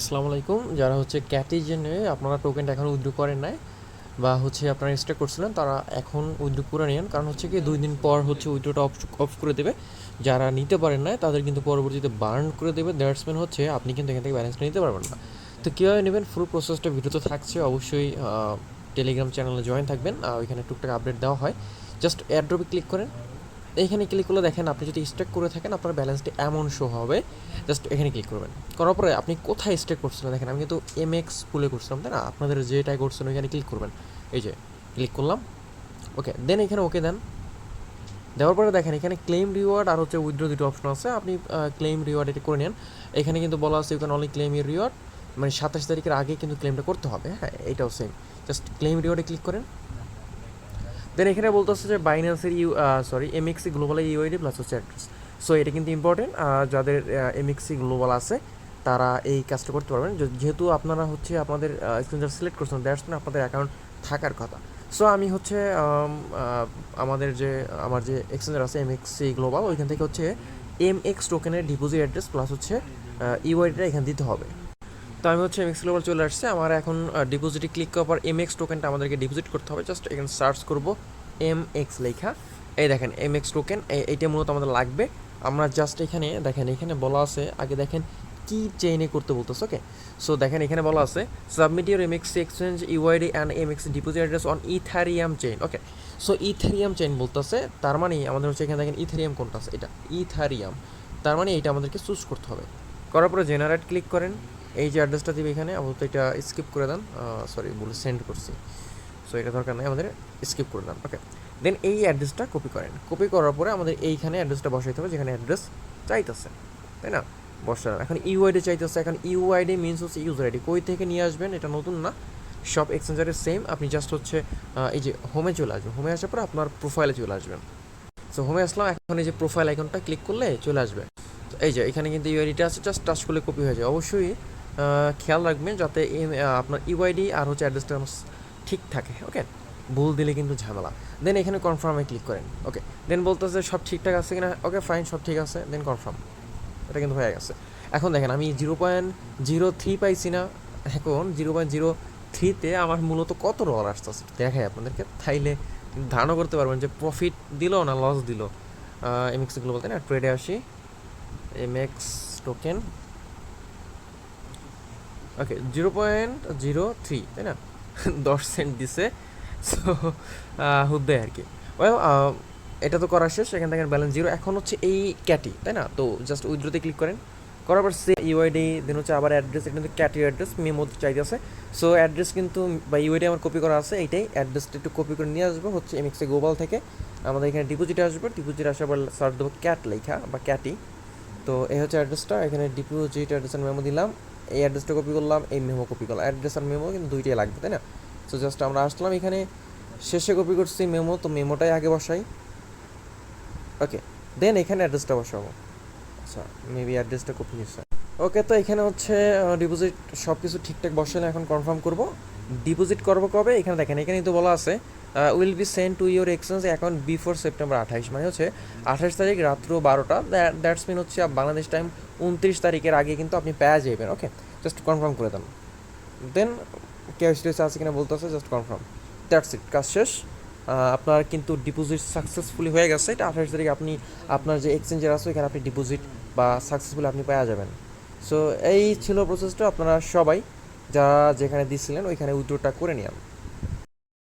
আসসালামু আলাইকুম। যারা হচ্ছে ক্যাটি জেনে আপনারা টোকেনটা এখন উইথড্র করেন নাই বা হচ্ছে আপনারা স্টে করছিলেন, তারা এখন উইথড্র করে নিন। কারণ হচ্ছে কি 2 দিন পর হচ্ছে উইথড্রটা অফ করে দেবে। যারা নিতে পারেন না তাদের কিন্তু পরবর্তীতে বার্ন করে দেবে। দ্যাটস মিন হচ্ছে আপনি কিন্তু এখান থেকে ব্যালেন্সটা নিতে পারবেন না। তো কীভাবে নেবেন ফুল প্রসেসটা ভিডিওতে থাকছে। অবশ্যই টেলিগ্রাম চ্যানেলে জয়েন থাকবেন, ওইখানে টুকটাক আপডেট দেওয়া হয়। জাস্ট এয়ারড্রপে ক্লিক করেন। এইখানে ক্লিক করলে দেখেন আপনি যদি স্টেক করে থাকেন আপনার ব্যালেন্সটি এমন শো হবে। জাস্ট এখানে ক্লিক করবেন, করার পরে আপনি কোথায় স্টেক করছিলেন দেখেন। আমি কিন্তু এমএক্স পুলে করছিলাম, তাই না? আপনাদের যেটাই করছেন ওইখানে ক্লিক করবেন। এই যে ক্লিক করলাম, ওকে। দেন এখানে ওকে দেন। দেওয়ার পরে দেখেন এখানে ক্লেম রিওয়ার্ড আর হচ্ছে উইথড্র দুটো অপশন আছে। আপনি ক্লেম রিওয়ার্ড এটা করে নেন। এখানে কিন্তু বলা আছে you can only claim your reward, মানে 27 তারিখের আগে কিন্তু ক্লেমটা করতে হবে। হ্যাঁ, এইটাও সেম। জাস্ট ক্লেম রিওয়ার্ডে ক্লিক করেন। দেন এখানে বলতেছে যে বাইন্যান্সের এমএক্সি গ্লোবাল ইউআইডি প্লাস হচ্ছে অ্যাড্রেস। সো এটা কিন্তু ইম্পর্টেন্ট। যাদের এমএক্সি গ্লোবাল আছে তারা এই কাজটা করতে পারবেন। যেহেতু আপনারা হচ্ছে আপনাদের এক্সচেঞ্জার সিলেক্ট করছেন, দ্যাটস মিন আপনাদের অ্যাকাউন্ট থাকার কথা। সো আমি হচ্ছে আমার যে এক্সচেঞ্জার আছে এমএক্সি গ্লোবাল, ওইখান থেকে হচ্ছে এমএক্স টোকেনের ডিপোজিট অ্যাড্রেস প্লাস হচ্ছে ইউআইডিটা এখানে দিতে হবে। তো আমি হচ্ছে এমএক্স গ্লোবাল চলে আসছে। আমার এখন ডিপোজিটে ক্লিক করার পর এমএক্স টোকেনটা আমাদেরকে ডিপোজিট করতে হবে। জাস্ট এখানে সার্চ করব এমএক্স লেখা। এই দেখেন এমএক্স টোকেন, এইটা মূলত আমাদের লাগবে। আমরা জাস্ট এখানে দেখেন, এখানে বলা আছে আগে দেখেন কি চেইনে করতে বলতেছে। ওকে, সো দেখেন এখানে বলা আছে submit your এমএক্সি exchange UID and এমএক্সি deposit address on Ethereum chain. Okay, so Ethereum chain বলতেছে, তার মানে আমাদের হচ্ছে এখানে দেখেন ইথারিয়াম কোনটা আছে, এটা ইথারিয়াম। তার মানে এইটা আমাদেরকে চুজ করতে হবে। করার পরে জেনারেট ক্লিক করেন। এই যে অ্যাড্রেসটা দিবে এখানে, আপাতত এটা স্কিপ করে দেন। সরি, বলে সেন্ড করছি, সো এটা দরকার নেই, আমাদের স্কিপ করে দেন। ওকে, দেন এই অ্যাড্রেসটা কপি করেন। কপি করার পরে আমাদের এইখানে অ্যাড্রেসটা বসাইতে হবে যেখানে অ্যাড্রেস চাইতেছে, তাই না? বসালাম। এখন ইউআইডি চাইতেছে। এখন ইউআইডি মিনস হচ্ছে ইউজার আইডি। কই থেকে নিয়ে আসবেন, এটা নতুন না, সব এক্সচেঞ্জারের সেম। আপনি জাস্ট হচ্ছে এই যে হোমে চলে আসবেন। হোমে আসার পরে আপনার প্রোফাইলে চলে আসবেন। সো হোমে আসলাম। এখন এই যে প্রোফাইল আইকনটা ক্লিক করলে চলে আসবে। তো এই যে এখানে কিন্তু ইউআইডিটা আছে, জাস্ট টাচ করলে কপি হয়ে যায়। অবশ্যই খেয়াল রাখবেন যাতে আপনার ইউআইডি আর হচ্ছে অ্যাড্রেসটা ঠিক থাকে। ওকে, ভুল দিলে কিন্তু ঝামেলা। দেন এখানে কনফার্মে ক্লিক করেন। ওকে, দেন বলতেছে সব ঠিকঠাক আছে কিনা। ওকে ফাইন, সব ঠিক আছে। দেন কনফার্ম, এটা কিন্তু হয়ে গেছে। এখন দেখেন আমি 0.03 পাইছি না। এখন 0.03-তে আমার মূলত কত ডলার আসতেছে দেখাই আপনাদেরকে, তাইলে ধারণা করতে পারবেন যে প্রফিট দিল না লস দিল। এমএক্স গ্লোবাল, তাই না? ট্রেডে আসি, এমএক্স টোকেন। ওকে, 0.03, তাই না? 10 সেন্ট দিছে। সো হুদ্দে আর কি। ওয়েল, এটা তো করা শেষ। এখান থেকে ব্যালেন্স জিরো। এখন হচ্ছে এই ক্যাটি, তাই না? তো জাস্ট উইথড্রোতে ক্লিক করেন। করার পর সে ইউআইডি, দেন হচ্ছে আবার অ্যাড্রেস। এটা কিন্তু ক্যাটি অ্যাড্রেস মেমো চাইতেছে। সো অ্যাড্রেস কিন্তু বা ইউআইডি আমার কপি করা আছে, এইটাই অ্যাড্রেসটা একটু কপি করে নিয়ে আসবো হচ্ছে এমএক্সে গ্লোবাল থেকে। আমাদের এখানে ডিপোজিটে আসবে। ডিপোজিট আসার পর সার্চ দেবো ক্যাট লেখা বা ক্যাটি। তো এই হচ্ছে অ্যাড্রেসটা। এখানে ডিপোজিট অ্যাড্রেসের মেমো দিলাম। এই অ্যাড্রেসটা কপি করলাম, এই মেমো কপি করলাম। অ্যাড্রেস আর মেমো কিন্তু দুইটাই লাগবে, তাই না? সো জাস্ট আমরা আসলাম এখানে, শেষে কপি করছি মেমো, তো মেমোটাই আগে বসাই। ওকে, দেন এখানে অ্যাড্রেসটা বসাবো। আচ্ছা, মেবি অ্যাড্রেসটা কপি হয়েছে। ওকে, তো এখানে হচ্ছে ডিপোজিট সব কিছু ঠিকঠাক বসালে এখন কনফার্ম করব। ডিপোজিট করবো কবে, এখানে দেখেন এখানেই তো বলা আছে will be send to your exchange account before September 28, মানে হচ্ছে 28 তারিখ রাত্র 12টা। দ্যাটস মিন হচ্ছে বাংলাদেশ টাইম 29 তারিখের আগে কিন্তু আপনি পেয়ে যাবেন। ওকে, জাস্ট কনফার্ম করে দেন। দেন কেওয়াইসি আছে কিনা বলতে আছে, জাস্ট কনফার্ম। দ্যাটস ইট, কাজ শেষ। আপনার কিন্তু ডিপোজিট সাকসেসফুলি হয়ে গেছে। এটা 28 তারিখ আপনি আপনার যে এক্সচেঞ্জার আছে এখানে আপনি ডিপোজিট বা সাকসেসফুলি আপনি পেয়ে যাবেন। সো এই ছিল প্রসেসটা। আপনারা সবাই যারা যেখানে দিছিলেন ওইখানে উইথড্রটা করে নিন।